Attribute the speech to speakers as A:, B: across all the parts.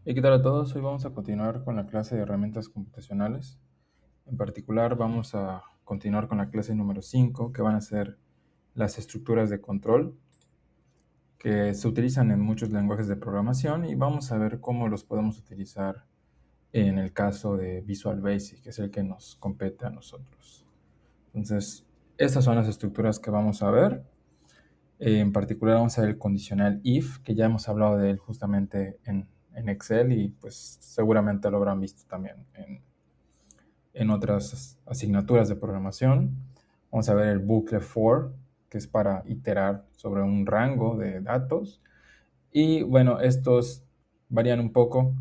A: ¿Y qué tal a todos? Hoy vamos a continuar con la clase de herramientas computacionales. En particular, vamos a continuar con la clase número 5, que van a ser las estructuras de control, que se utilizan en muchos lenguajes de programación, y vamos a ver cómo los podemos utilizar en el caso de Visual Basic, que es el que nos compete a nosotros. Entonces, estas son las estructuras que vamos a ver. En particular vamos a ver el condicional if, que ya hemos hablado de él justamente en Excel y pues seguramente lo habrán visto también en otras asignaturas de programación. Vamos a ver el bucle for, que es para iterar sobre un rango de datos. Y bueno, estos varían un poco,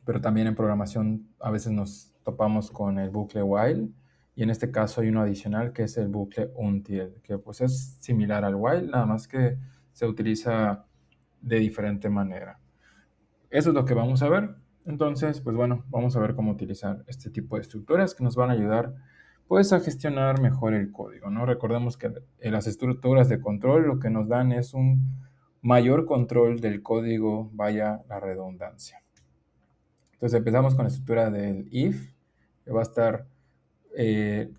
A: pero también en programación a veces nos topamos con el bucle while, y en este caso hay uno adicional que es el bucle until, que pues es similar al while, nada más que se utiliza de diferente manera. Eso es lo que vamos a ver. Entonces, pues bueno, vamos a ver cómo utilizar este tipo de estructuras que nos van a ayudar pues a gestionar mejor el código, ¿no? Recordemos que las estructuras de control lo que nos dan es un mayor control del código, vaya la redundancia. Entonces empezamos con la estructura del if, que va a estar eh,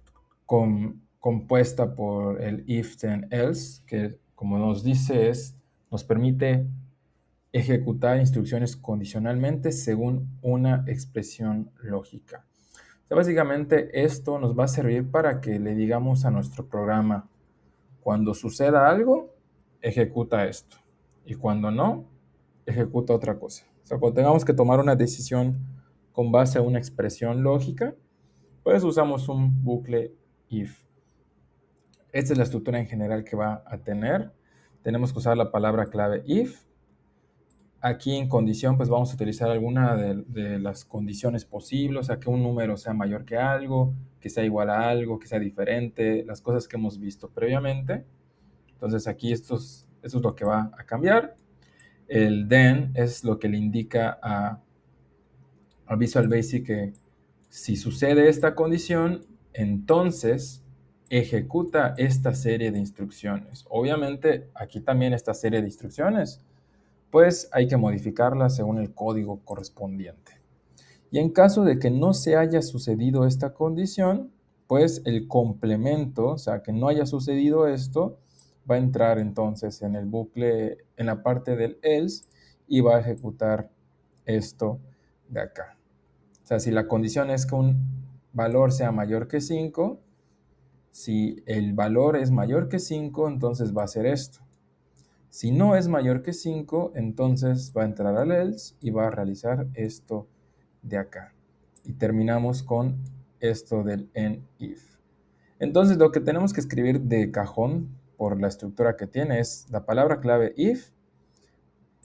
A: compuesta por el if then else, que como nos dice nos permite ejecutar instrucciones condicionalmente según una expresión lógica. O sea, básicamente esto nos va a servir para que le digamos a nuestro programa, cuando suceda algo, ejecuta esto. Y cuando no, ejecuta otra cosa. O sea, cuando tengamos que tomar una decisión con base a una expresión lógica, pues usamos un bucle if. Esta es la estructura en general que va a tener. Tenemos que usar la palabra clave if. Aquí en condición, pues vamos a utilizar alguna de las condiciones posibles, o sea, que un número sea mayor que algo, que sea igual a algo, que sea diferente, las cosas que hemos visto previamente. Entonces aquí esto es lo que va a cambiar. El then es lo que le indica a Visual Basic que si sucede esta condición, entonces ejecuta esta serie de instrucciones. Obviamente aquí también esta serie de instrucciones pues hay que modificarla según el código correspondiente. Y en caso de que no se haya sucedido esta condición, pues el complemento, o sea, que no haya sucedido esto, va a entrar entonces en el bucle, en la parte del else, y va a ejecutar esto de acá. O sea, si la condición es que un valor sea mayor que 5, si el valor es mayor que 5, entonces va a hacer esto. Si no es mayor que 5, entonces va a entrar al else y va a realizar esto de acá. Y terminamos con esto del end if. Entonces lo que tenemos que escribir de cajón por la estructura que tiene es la palabra clave if,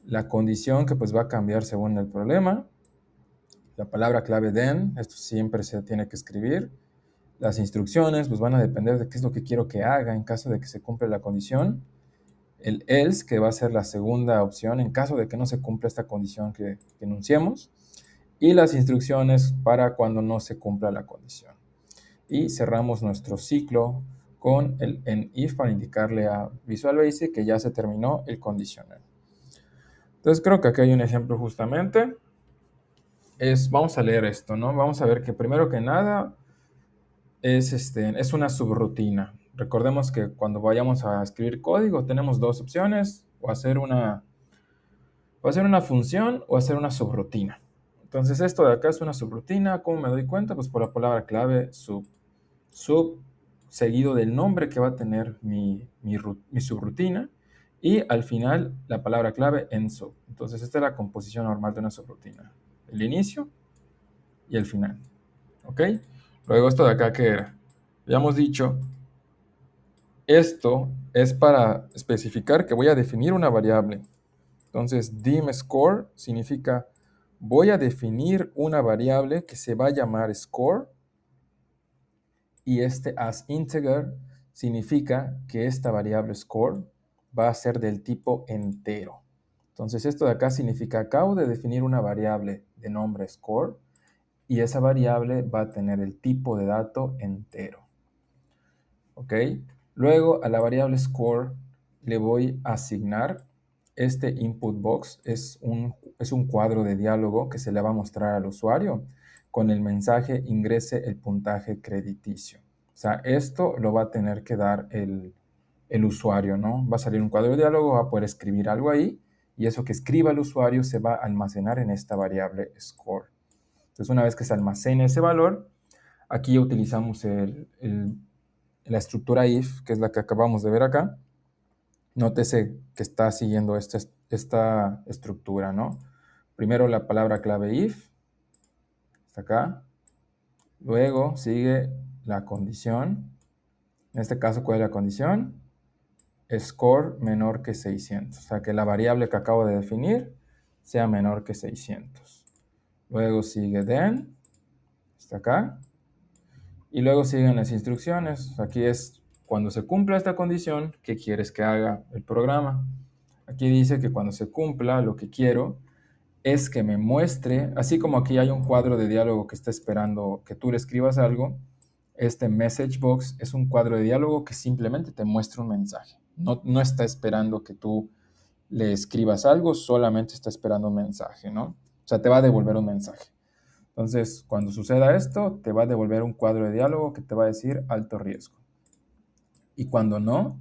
A: la condición que pues va a cambiar según el problema, la palabra clave then, esto siempre se tiene que escribir. Las instrucciones pues van a depender de qué es lo que quiero que haga en caso de que se cumpla la condición. El else, que va a ser la segunda opción en caso de que no se cumpla esta condición que enunciamos, y las instrucciones para cuando no se cumpla la condición. Y cerramos nuestro ciclo con el end if para indicarle a Visual Basic que ya se terminó el condicional. Entonces creo que aquí hay un ejemplo justamente. Vamos a leer esto, ¿no? Vamos a ver que primero que nada es una subrutina. Recordemos que cuando vayamos a escribir código tenemos dos opciones, o hacer una función o hacer una subrutina. Entonces esto de acá es una subrutina. ¿Cómo me doy cuenta? Pues por la palabra clave sub. Sub seguido del nombre que va a tener mi subrutina, y al final la palabra clave en sub. Entonces esta es la composición normal de una subrutina. El inicio y el final. ¿Ok? Luego esto de acá, ¿qué era? Ya hemos dicho, esto es para especificar que voy a definir una variable. Entonces, dim score significa voy a definir una variable que se va a llamar score, y este as integer significa que esta variable score va a ser del tipo entero. Entonces, esto de acá significa acabo de definir una variable de nombre score y esa variable va a tener el tipo de dato entero. ¿Ok? Luego a la variable score le voy a asignar este input box. Es es un cuadro de diálogo que se le va a mostrar al usuario con el mensaje ingrese el puntaje crediticio. O sea, esto lo va a tener que dar el usuario, ¿no? Va a salir un cuadro de diálogo, va a poder escribir algo ahí y eso que escriba el usuario se va a almacenar en esta variable score. Entonces, una vez que se almacene ese valor, aquí utilizamos la estructura if, que es la que acabamos de ver acá. Nótese que está siguiendo esta estructura, ¿no? Primero la palabra clave if, está acá. Luego sigue la condición. En este caso, ¿cuál es la condición? Score menor que 600. O sea, que la variable que acabo de definir sea menor que 600. Luego sigue then, está acá. Y luego siguen las instrucciones. Aquí es cuando se cumpla esta condición, ¿qué quieres que haga el programa? Aquí dice que cuando se cumpla, lo que quiero es que me muestre, así como aquí hay un cuadro de diálogo que está esperando que tú le escribas algo, este message box es un cuadro de diálogo que simplemente te muestra un mensaje. No está esperando que tú le escribas algo, solamente está esperando un mensaje, ¿no? O sea, te va a devolver un mensaje. Entonces, cuando suceda esto, te va a devolver un cuadro de diálogo que te va a decir alto riesgo. Y cuando no,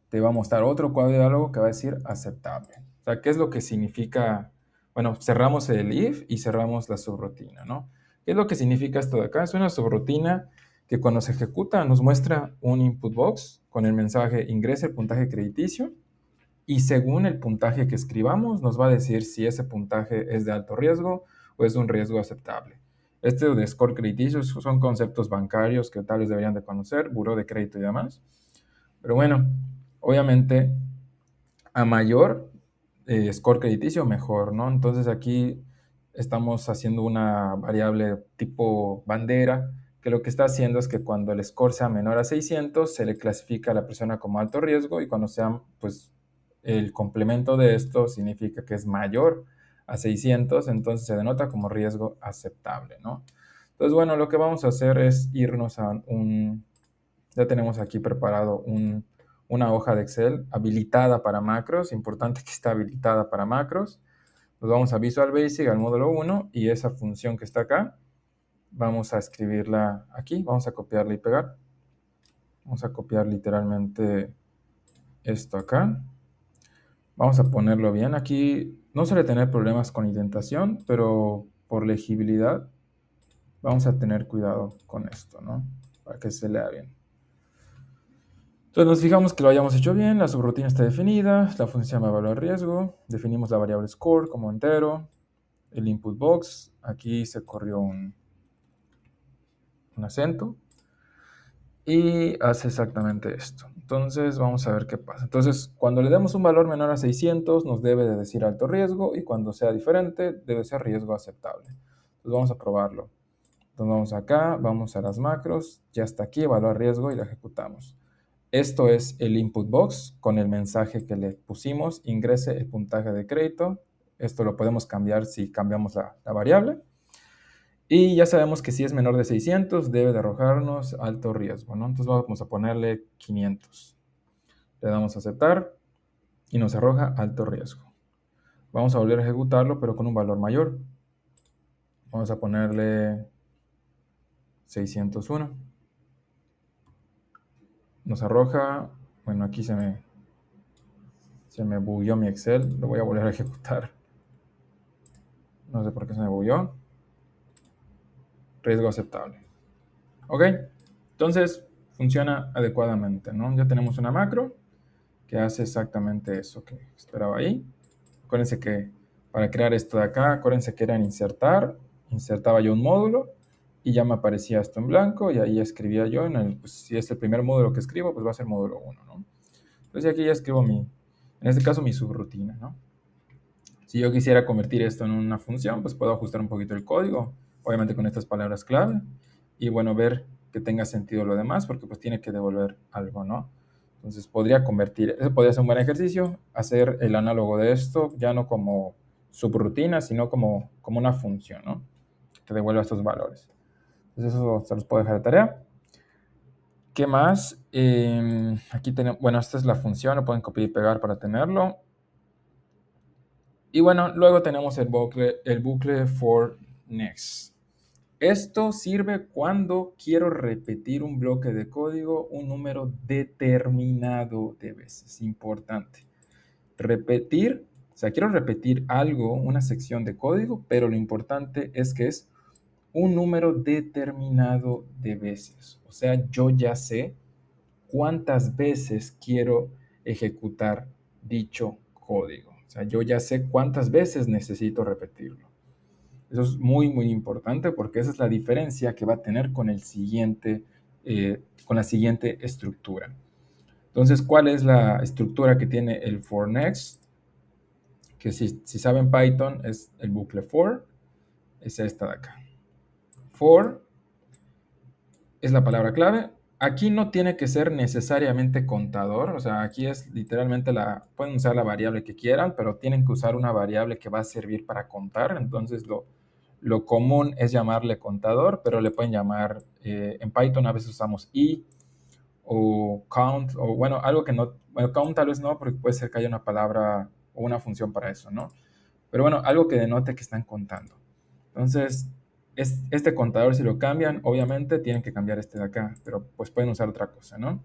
A: te va a mostrar otro cuadro de diálogo que va a decir aceptable. O sea, ¿qué es lo que significa? Bueno, cerramos el if y cerramos la subrutina, ¿no? ¿Qué es lo que significa esto de acá? Es una subrutina que cuando se ejecuta nos muestra un input box con el mensaje ingrese el puntaje crediticio y según el puntaje que escribamos nos va a decir si ese puntaje es de alto riesgo o es un riesgo aceptable. Este de score crediticio son conceptos bancarios que tal vez deberían de conocer, buró de crédito y demás. Pero bueno, obviamente a mayor score crediticio, mejor, ¿no? Entonces aquí estamos haciendo una variable tipo bandera, que lo que está haciendo es que cuando el score sea menor a 600, se le clasifica a la persona como alto riesgo y cuando sea, pues, el complemento de esto significa que es mayor a 600, entonces se denota como riesgo aceptable, ¿no? Entonces, bueno, lo que vamos a hacer es irnos a ya tenemos aquí preparado una hoja de Excel habilitada para macros, importante que está habilitada para macros. Nos vamos a Visual Basic, al módulo 1, y esa función que está acá, vamos a escribirla aquí, vamos a copiarla y pegar. Vamos a copiar literalmente esto acá. Vamos a ponerlo bien. Aquí no suele tener problemas con indentación, pero por legibilidad vamos a tener cuidado con esto, ¿no? Para que se lea bien. Entonces nos fijamos que lo hayamos hecho bien, la subrutina está definida, la función se llama evaluar riesgo, definimos la variable score como entero, el input box, aquí se corrió un acento y hace exactamente esto. Entonces vamos a ver qué pasa. Entonces cuando le demos un valor menor a 600 nos debe de decir alto riesgo y cuando sea diferente debe ser riesgo aceptable. Entonces vamos a probarlo. Entonces vamos acá, vamos a las macros, ya está aquí, evaluar riesgo y la ejecutamos. Esto es el input box con el mensaje que le pusimos, ingrese el puntaje de crédito. Esto lo podemos cambiar si cambiamos la variable. Y ya sabemos que si es menor de 600 debe de arrojarnos alto riesgo, ¿no? Entonces vamos a ponerle 500. Le damos a aceptar y nos arroja alto riesgo. Vamos a volver a ejecutarlo pero con un valor mayor. Vamos a ponerle 601. Nos arroja, bueno, aquí se me bugueó mi Excel, lo voy a volver a ejecutar. No sé por qué se me bugueó. Riesgo aceptable. ¿Ok? Entonces, funciona adecuadamente, ¿no? Ya tenemos una macro que hace exactamente eso que esperaba ahí. Acuérdense que para crear esto de acá, acuérdense que era en insertar, insertaba yo un módulo y ya me aparecía esto en blanco y ahí escribía yo, pues, si es el primer módulo que escribo, pues va a ser módulo 1, ¿no? Entonces aquí ya escribo en este caso mi subrutina, ¿no? Si yo quisiera convertir esto en una función, pues puedo ajustar un poquito el código, obviamente con estas palabras clave, y bueno, ver que tenga sentido lo demás, porque pues tiene que devolver algo, ¿no? Entonces podría convertir, eso podría ser un buen ejercicio, hacer el análogo de esto, ya no como subrutina, sino como una función, ¿no? Que devuelva estos valores. Entonces eso se los puedo dejar de tarea. ¿Qué más? Aquí tenemos, bueno, esta es la función, lo pueden copiar y pegar para tenerlo. Y bueno, luego tenemos el bucle for next. Esto sirve cuando quiero repetir un bloque de código un número determinado de veces. Importante. Repetir, o sea, quiero repetir algo, una sección de código, pero lo importante es que es un número determinado de veces. O sea, yo ya sé cuántas veces quiero ejecutar dicho código. O sea, yo ya sé cuántas veces necesito repetirlo. Eso es muy, muy importante porque esa es la diferencia que va a tener con con la siguiente estructura. Entonces, ¿cuál es la estructura que tiene el for next? Que si saben Python es el bucle for, es esta de acá. For es la palabra clave. Aquí no tiene que ser necesariamente contador, o sea, aquí es literalmente pueden usar la variable que quieran, pero tienen que usar una variable que va a servir para contar. Entonces, lo común es llamarle contador, pero le pueden llamar, en Python a veces usamos i o count, o bueno, algo que no, bueno, count tal vez no, porque puede ser que haya una palabra o una función para eso, ¿no? Pero bueno, algo que denote que están contando. Entonces, este contador, si lo cambian, obviamente tienen que cambiar este de acá, pero pues pueden usar otra cosa, ¿no?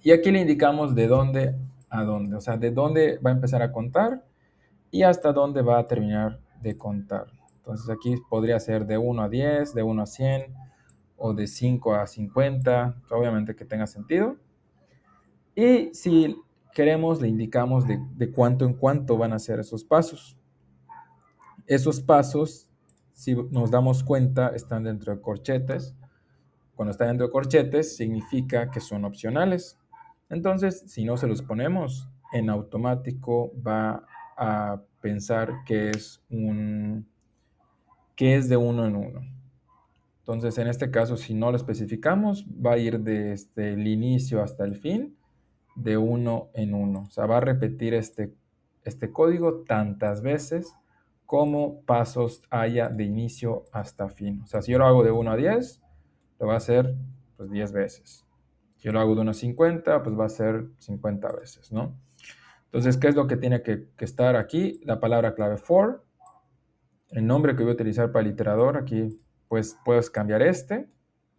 A: Y aquí le indicamos de dónde a dónde, o sea, de dónde va a empezar a contar y hasta dónde va a terminar de contar. Entonces aquí podría ser de 1 a 10, de 1 a 100 o de 5 a 50, obviamente que tenga sentido. Y si queremos, le indicamos de cuánto en cuánto van a ser esos pasos. Esos pasos, si nos damos cuenta, están dentro de corchetes. Cuando están dentro de corchetes, significa que son opcionales. Entonces, si no se los ponemos, en automático va a pensar que es de uno en uno. Entonces, en este caso, si no lo especificamos, va a ir desde el inicio hasta el fin, de uno en uno. O sea, va a repetir este código tantas veces como pasos haya de inicio hasta fin. O sea, si yo lo hago de 1 a 10, lo va a hacer pues 10 veces. Si yo lo hago de 1 a 50, pues va a ser 50 veces, ¿no? Entonces, ¿qué es lo que tiene que estar aquí? La palabra clave for, el nombre que voy a utilizar para el iterador, aquí pues puedes cambiar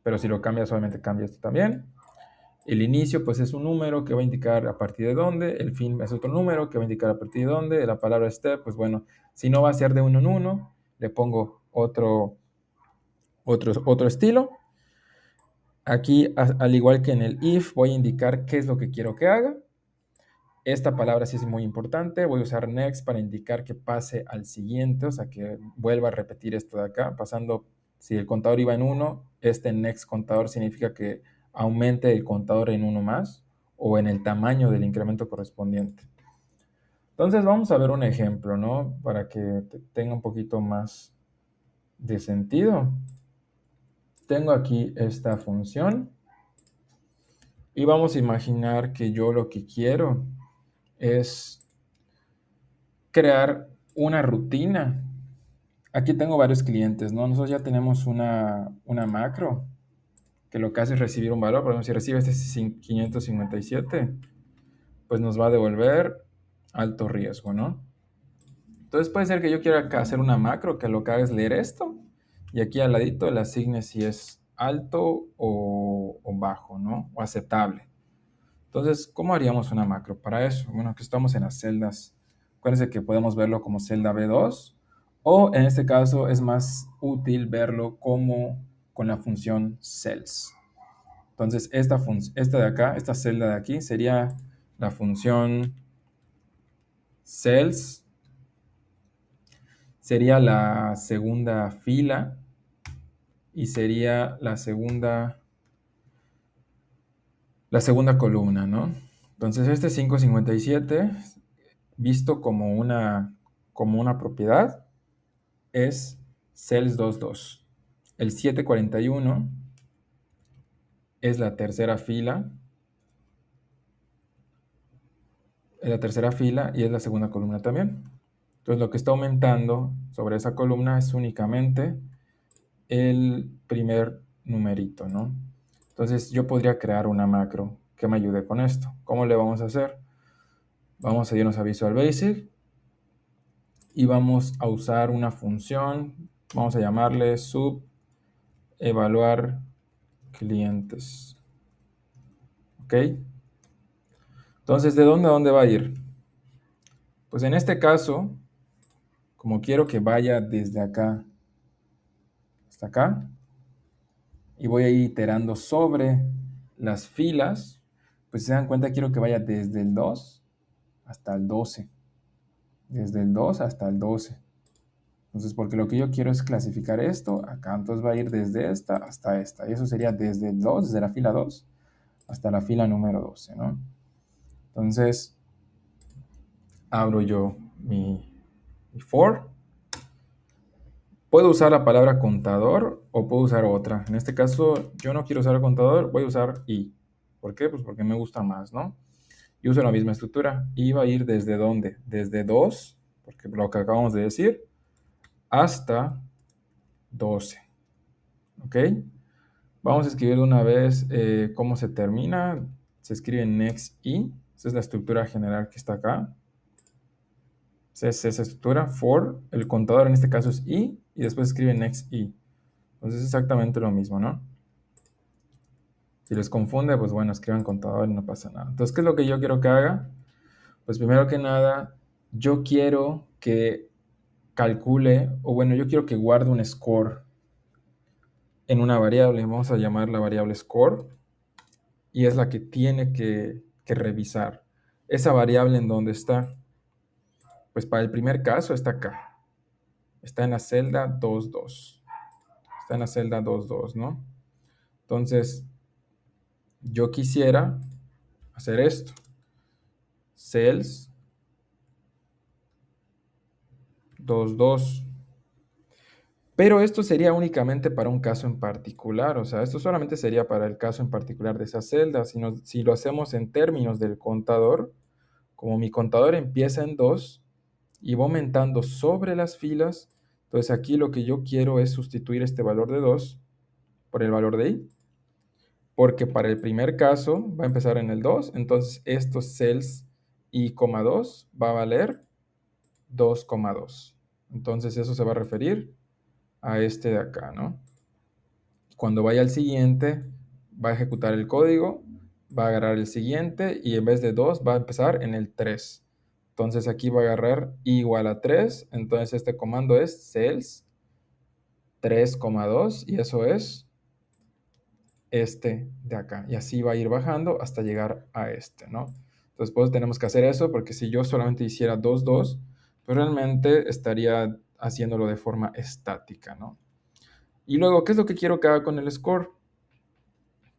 A: pero si lo cambias solamente cambia esto también. El inicio, pues, es un número que va a indicar a partir de dónde. El fin es otro número que va a indicar a partir de dónde. La palabra step, pues, bueno, si no va a ser de uno en uno, le pongo otro estilo. Aquí, al igual que en el if, voy a indicar qué es lo que quiero que haga. Esta palabra sí es muy importante. Voy a usar next para indicar que pase al siguiente, o sea, que vuelva a repetir esto de acá, pasando, si el contador iba en 1, este next contador significa que aumente el contador en 1 más o en el tamaño del incremento correspondiente. Entonces vamos a ver un ejemplo, ¿no? Para que tenga un poquito más de sentido. Tengo aquí esta función y vamos a imaginar que yo lo que quiero es crear una rutina. Aquí tengo varios clientes, ¿no? Nosotros ya tenemos una macro que lo que hace es recibir un valor. Por ejemplo, si recibe este 557, pues nos va a devolver alto riesgo, ¿no? Entonces puede ser que yo quiera hacer una macro que lo que haga es leer esto y aquí al ladito le asigne si es alto o bajo, ¿no? O aceptable. Entonces, ¿cómo haríamos una macro para eso? Bueno, aquí estamos en las celdas. Acuérdense que podemos verlo como celda B2 o en este caso es más útil verlo como con la función cells. Entonces, esta de acá, esta celda de aquí sería la función cells, sería la segunda fila y sería la segunda columna, ¿no? Entonces, este 557 visto como una propiedad, es cells22. El 741 es la tercera fila, y es la segunda columna también. Entonces lo que está aumentando sobre esa columna es únicamente el primer numerito, ¿no? Entonces yo podría crear una macro que me ayude con esto. ¿Cómo le vamos a hacer? Vamos a irnos a Visual Basic y vamos a usar una función, vamos a llamarle sub evaluar clientes. ¿Ok? Entonces, ¿de dónde a dónde va a ir? Pues en este caso, como quiero que vaya desde acá hasta acá, y voy a ir iterando sobre las filas, pues si se dan cuenta, quiero que vaya desde el 2 hasta el 12. Desde el 2 hasta el 12. Entonces, porque lo que yo quiero es clasificar esto acá, entonces va a ir desde esta hasta esta. Y eso sería desde el 2, desde la fila 2, hasta la fila número 12, ¿no? Entonces, abro yo mi for. Puedo usar la palabra contador o puedo usar otra. En este caso, yo no quiero usar contador, voy a usar i. ¿Por qué? Pues porque me gusta más, ¿no? Y uso la misma estructura. I va a ir desde dónde? Desde 2, porque lo que acabamos de decir, hasta 12. ¿Ok? Vamos a escribir de una vez cómo se termina. Se escribe next i. Esa es la estructura general que está acá. Esa es esa estructura. For, el contador en este caso es i, y después escribe next i. Entonces es exactamente lo mismo, ¿no? Si les confunde, pues bueno, escriban contador y no pasa nada. Entonces, ¿qué es lo que yo quiero que haga? Pues primero que nada, yo quiero que calcule, o bueno, yo quiero que guarde un score en una variable. Vamos a llamar la variable score, y es la que tiene que revisar. Esa variable en dónde está. Pues para el primer caso está acá. Está en la celda 2.2. Está en la celda 2.2, ¿no? Entonces, yo quisiera hacer esto. Cells 2.2. Pero esto sería únicamente para un caso en particular. O sea, esto solamente sería para el caso en particular de esa celda. Si lo hacemos en términos del contador, como mi contador empieza en 2 y va aumentando sobre las filas, entonces aquí lo que yo quiero es sustituir este valor de 2 por el valor de i, porque para el primer caso va a empezar en el 2, entonces estos cells i,2 va a valer 2,2. Entonces eso se va a referir a este de acá, ¿no? Cuando vaya al siguiente, va a ejecutar el código, va a agarrar el siguiente y en vez de 2 va a empezar en el 3. Entonces aquí va a agarrar i igual a 3, entonces este comando es cells 3,2 y eso es este de acá. Y así va a ir bajando hasta llegar a este, ¿no? Entonces pues tenemos que hacer eso porque si yo solamente hiciera 2,2, pues realmente estaría haciéndolo de forma estática, ¿no? Y luego, ¿qué es lo que quiero que haga con el score?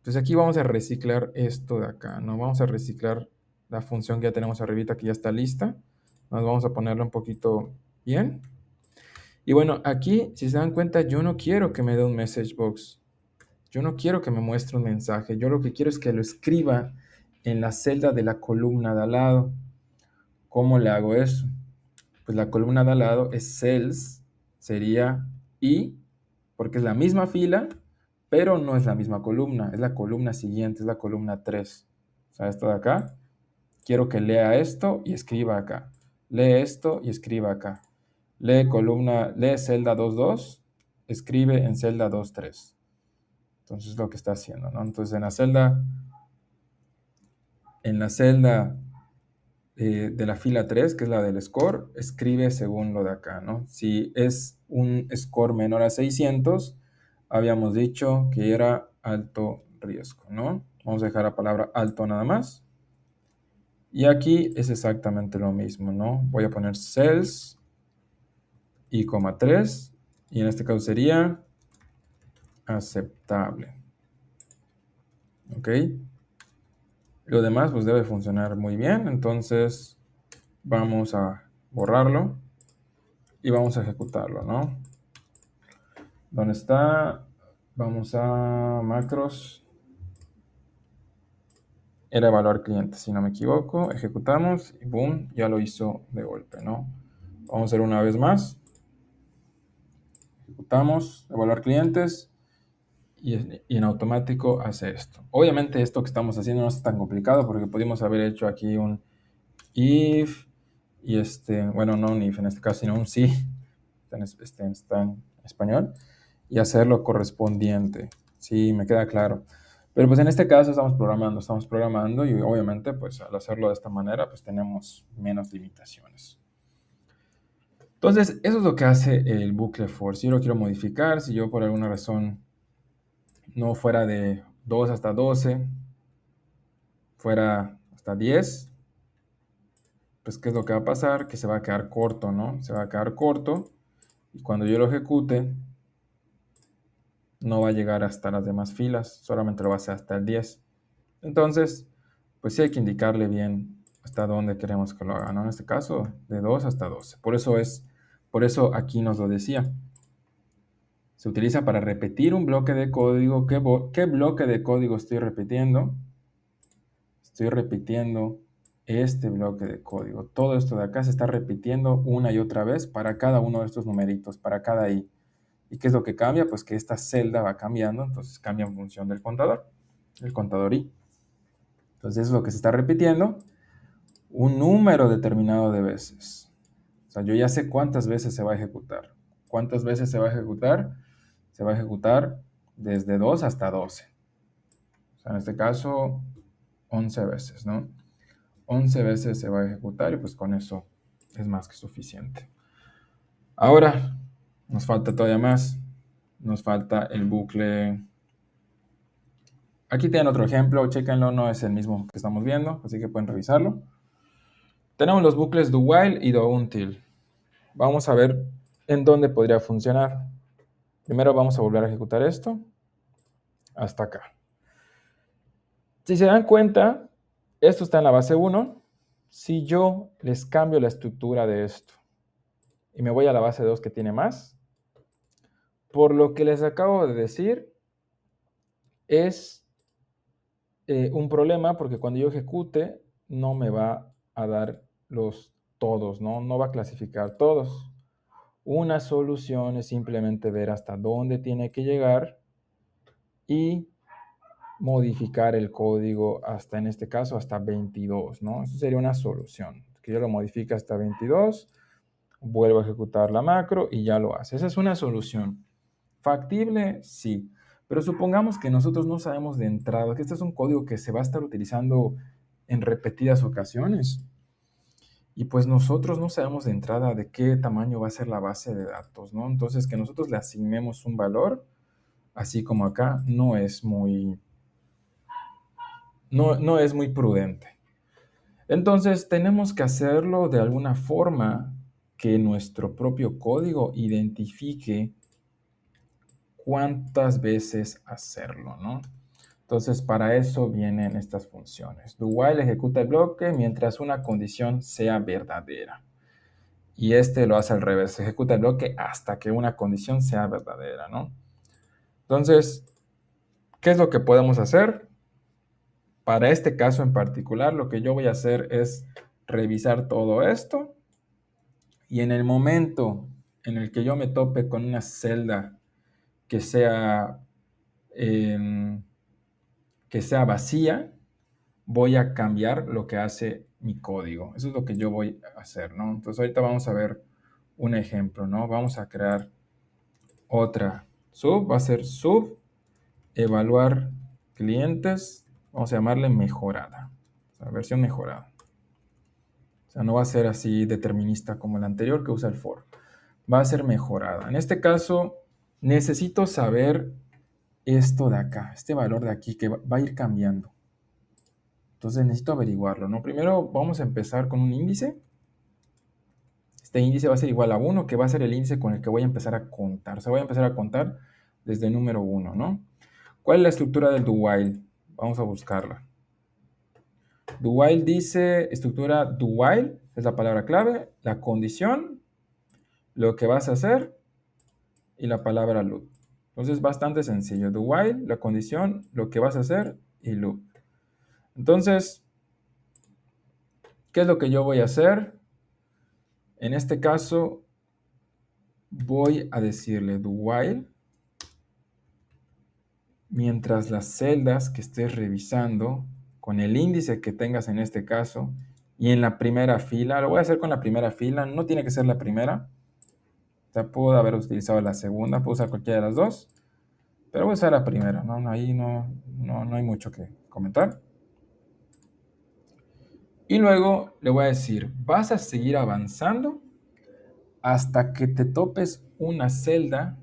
A: Pues aquí vamos a reciclar esto de acá, ¿no? Vamos a reciclar la función que ya tenemos arribita, que ya está lista. Nos vamos a ponerla un poquito bien. Y bueno, aquí, si se dan cuenta, yo no quiero que me dé un message box. Yo no quiero que me muestre un mensaje. Yo lo que quiero es que lo escriba en la celda de la columna de al lado. ¿Cómo le hago eso? Pues la columna de al lado es cells, sería i, porque es la misma fila, pero no es la misma columna, es la columna siguiente, es la columna 3. O sea, esto de acá, quiero que lea esto y escriba acá. Lee esto y escriba acá. Lee celda 2.2, escribe en celda 2.3. Entonces es lo que está haciendo, ¿no? Entonces en la celda de la fila 3, que es la del score, escribe según lo de acá, ¿no? Si es un score menor a 600, habíamos dicho que era alto riesgo, ¿no? Vamos a dejar la palabra alto nada más. Y aquí es exactamente lo mismo, ¿no? Voy a poner cells y coma 3, y en este caso sería aceptable. ¿Ok? Lo demás pues debe funcionar muy bien, entonces vamos a borrarlo y vamos a ejecutarlo, ¿no? ¿Dónde está? Vamos a macros. Era evaluar cliente, si no me equivoco. Ejecutamos y boom, ya lo hizo de golpe, ¿no? Vamos a hacer una vez más. Ejecutamos, evaluar clientes y en automático hace esto. Obviamente esto que estamos haciendo no es tan complicado porque pudimos haber hecho aquí un if y bueno, no un if en este caso, sino un sí, está en español, y hacer lo correspondiente. Sí, me queda claro. Pero pues en este caso estamos programando y obviamente pues al hacerlo de esta manera pues tenemos menos limitaciones. Entonces, eso es lo que hace el bucle for. Si yo lo quiero modificar, si yo por alguna razón no fuera de 2 hasta 12, fuera hasta 10, pues ¿qué es lo que va a pasar? Que se va a quedar corto, ¿no? Se va a quedar corto y cuando yo lo ejecute, no va a llegar hasta las demás filas, solamente lo va a hacer hasta el 10. Entonces, pues sí hay que indicarle bien hasta dónde queremos que lo haga, ¿no? En este caso, de 2 hasta 12. Por eso aquí nos lo decía. Se utiliza para repetir un bloque de código. ¿Qué bloque de código estoy repitiendo? Estoy repitiendo este bloque de código. Todo esto de acá se está repitiendo una y otra vez para cada uno de estos numeritos, para cada i. ¿Y qué es lo que cambia? Pues que esta celda va cambiando, entonces cambia en función del contador, el contador i. Entonces eso es lo que se está repitiendo un número determinado de veces. O sea, yo ya sé cuántas veces se va a ejecutar. ¿Cuántas veces se va a ejecutar? Se va a ejecutar desde 2 hasta 12. O sea, en este caso, 11 veces, ¿no? 11 veces se va a ejecutar y pues con eso es más que suficiente. Ahora, nos falta todavía más. Nos falta el bucle. Aquí tienen otro ejemplo, chéquenlo, no es el mismo que estamos viendo, así que pueden revisarlo. Tenemos los bucles do while y do until. Vamos a ver en dónde podría funcionar. Primero vamos a volver a ejecutar esto hasta acá. Si se dan cuenta, esto está en la base 1. Si yo les cambio la estructura de esto y me voy a la base 2 que tiene más, por lo que les acabo de decir, es un problema porque cuando yo ejecute no me va a dar los todos, ¿no? No va a clasificar todos. Una solución es simplemente ver hasta dónde tiene que llegar y modificar el código hasta, en este caso, hasta 22, ¿no? Eso sería una solución. Que yo lo modifique hasta 22, vuelvo a ejecutar la macro y ya lo hace. Esa es una solución. ¿Factible? Sí. Pero supongamos que nosotros no sabemos de entrada que este es un código que se va a estar utilizando en repetidas ocasiones. Y pues nosotros no sabemos de entrada de qué tamaño va a ser la base de datos, ¿no? Entonces, que nosotros le asignemos un valor, así como acá, no es muy prudente. Entonces, tenemos que hacerlo de alguna forma que nuestro propio código identifique cuántas veces hacerlo, ¿no? Entonces, para eso vienen estas funciones. Do while ejecuta el bloque mientras una condición sea verdadera. Y lo hace al revés, ejecuta el bloque hasta que una condición sea verdadera, ¿no? Entonces, ¿qué es lo que podemos hacer? Para este caso en particular, lo que yo voy a hacer es revisar todo esto y en el momento en el que yo me tope con una celda que sea vacía, voy a cambiar lo que hace mi código. Eso es lo que yo voy a hacer, ¿no? Entonces ahorita vamos a ver un ejemplo, ¿no? Vamos a crear otra sub, va a ser sub, evaluar clientes, vamos a llamarle mejorada, o sea, versión mejorada. O sea, no va a ser así determinista como el anterior que usa el for. Va a ser mejorada. En este caso, necesito saber esto de acá, este valor de aquí que va a ir cambiando. Entonces necesito averiguarlo, ¿no? Primero vamos a empezar con un índice. Este índice va a ser igual a 1, que va a ser el índice con el que voy a empezar a contar. O sea, voy a empezar a contar desde el número 1, ¿no? ¿Cuál es la estructura del do while? Vamos a buscarla. Do while dice, estructura do while, es la palabra clave, la condición, lo que vas a hacer y la palabra loop. Entonces, bastante sencillo. Do while, la condición, lo que vas a hacer y loop. Entonces, ¿qué es lo que yo voy a hacer? En este caso, voy a decirle do while mientras las celdas que estés revisando con el índice que tengas en este caso y en la primera fila, lo voy a hacer con la primera fila, no tiene que ser la primera. O sea, puedo haber utilizado la segunda, puedo usar cualquiera de las dos, pero voy a usar la primera, ¿no? Ahí no hay mucho que comentar. Y luego le voy a decir, vas a seguir avanzando hasta que te topes una celda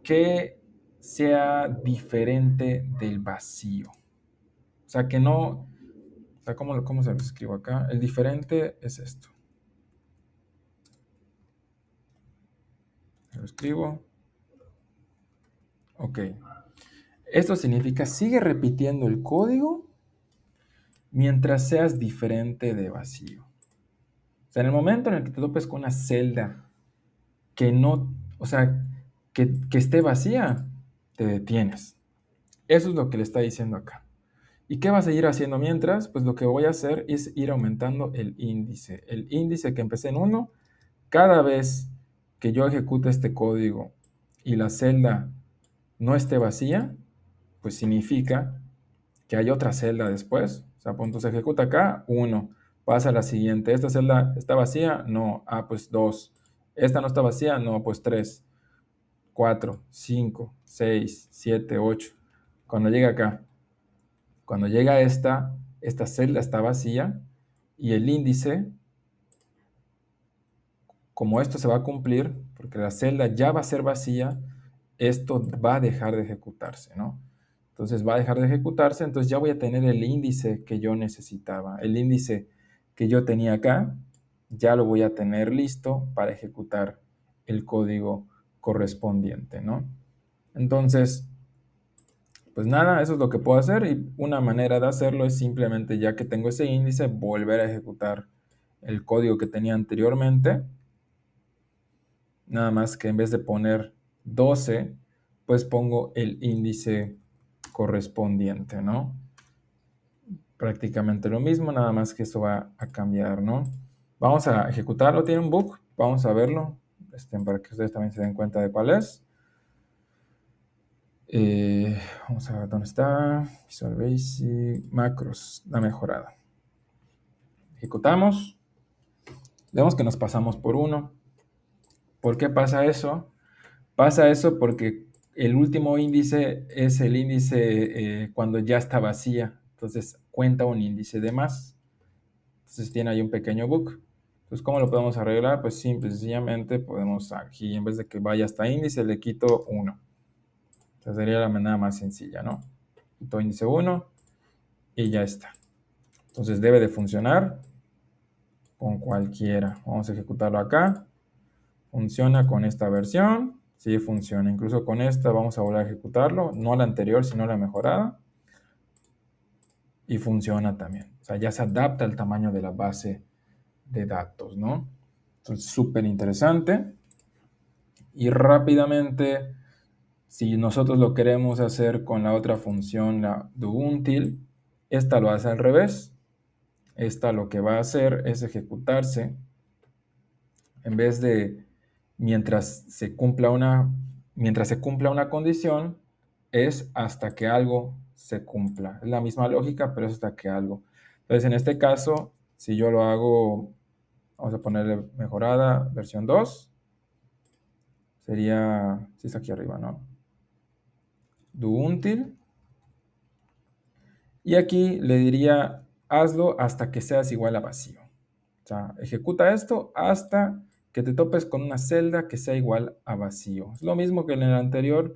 A: que sea diferente del vacío. O sea, que no, o sea, ¿cómo se lo escribo acá? El diferente es esto. Lo escribo. Ok. Esto significa, sigue repitiendo el código mientras seas diferente de vacío. O sea, en el momento en el que te topes con una celda que no, o sea, que esté vacía, te detienes. Eso es lo que le está diciendo acá. ¿Y qué vas a ir haciendo mientras? Pues lo que voy a hacer es ir aumentando el índice. El índice que empecé en 1, cada vez que yo ejecute este código y la celda no esté vacía, pues significa que hay otra celda después. O sea, punto se ejecuta acá, 1. Pasa a la siguiente. ¿Esta celda está vacía? No. Ah, pues 2. ¿Esta no está vacía? No, pues 3. 4, 5, 6, 7, 8. Cuando llega acá, cuando llega esta celda está vacía y el índice, como esto se va a cumplir, porque la celda ya va a ser vacía, esto va a dejar de ejecutarse, ¿no? Entonces va a dejar de ejecutarse, entonces ya voy a tener el índice que yo necesitaba. El índice que yo tenía acá, ya lo voy a tener listo para ejecutar el código correspondiente, ¿no? Entonces, pues nada, eso es lo que puedo hacer y una manera de hacerlo es simplemente, ya que tengo ese índice, volver a ejecutar el código que tenía anteriormente. Nada más que en vez de poner 12, pues pongo el índice correspondiente, ¿no? Prácticamente lo mismo, nada más que eso va a cambiar, ¿no? Vamos a ejecutarlo, tiene un bug, vamos a verlo, para que ustedes también se den cuenta de cuál es. Vamos a ver dónde está. Visual Basic, macros, la mejorada. Ejecutamos. Vemos que nos pasamos por 1. ¿Por qué pasa eso? Pasa eso porque el último índice es el índice cuando ya está vacía. Entonces cuenta un índice de más. Entonces tiene ahí un pequeño bug. Entonces, ¿cómo lo podemos arreglar? Pues simple, sencillamente podemos aquí, en vez de que vaya hasta índice, le quito 1. Esa sería la manera más sencilla, ¿no? Quito índice 1 y ya está. Entonces debe de funcionar con cualquiera. Vamos a ejecutarlo acá. Funciona con esta versión. Sí, funciona. Incluso con esta vamos a volver a ejecutarlo. No la anterior, sino la mejorada. Y funciona también. O sea, ya se adapta al tamaño de la base de datos, ¿no? Entonces, súper interesante. Y rápidamente, si nosotros lo queremos hacer con la otra función, la doUntil, esta lo hace al revés. Esta lo que va a hacer es ejecutarse en vez de mientras se cumpla una condición, es hasta que algo se cumpla. Es la misma lógica, pero es hasta que algo. Entonces, en este caso, si yo lo hago, vamos a ponerle mejorada, versión 2, sería, si está aquí arriba, ¿no? doUntil. Y aquí le diría, hazlo hasta que seas igual a vacío. O sea, ejecuta esto hasta que te topes con una celda que sea igual a vacío. Es lo mismo que en el anterior,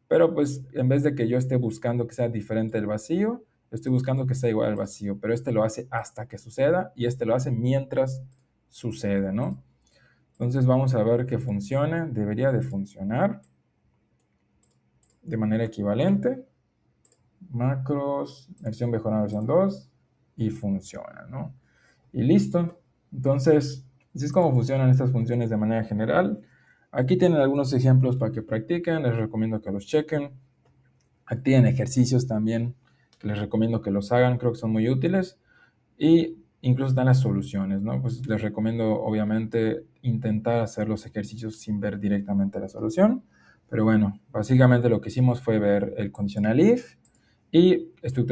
A: pero pues en vez de que yo esté buscando que sea diferente del vacío, estoy buscando que sea igual al vacío. Pero este lo hace hasta que suceda y este lo hace mientras sucede, ¿no? Entonces vamos a ver que funciona. Debería de funcionar de manera equivalente. Macros, versión mejorada, versión 2, y funciona, ¿no? Y listo. Entonces, así es como funcionan estas funciones de manera general. Aquí tienen algunos ejemplos para que practiquen. Les recomiendo que los chequen. Aquí tienen ejercicios también que les recomiendo que los hagan. Creo que son muy útiles. Y incluso están las soluciones, ¿no? Pues les recomiendo, obviamente, intentar hacer los ejercicios sin ver directamente la solución. Pero bueno, básicamente lo que hicimos fue ver el conditional if y estructurar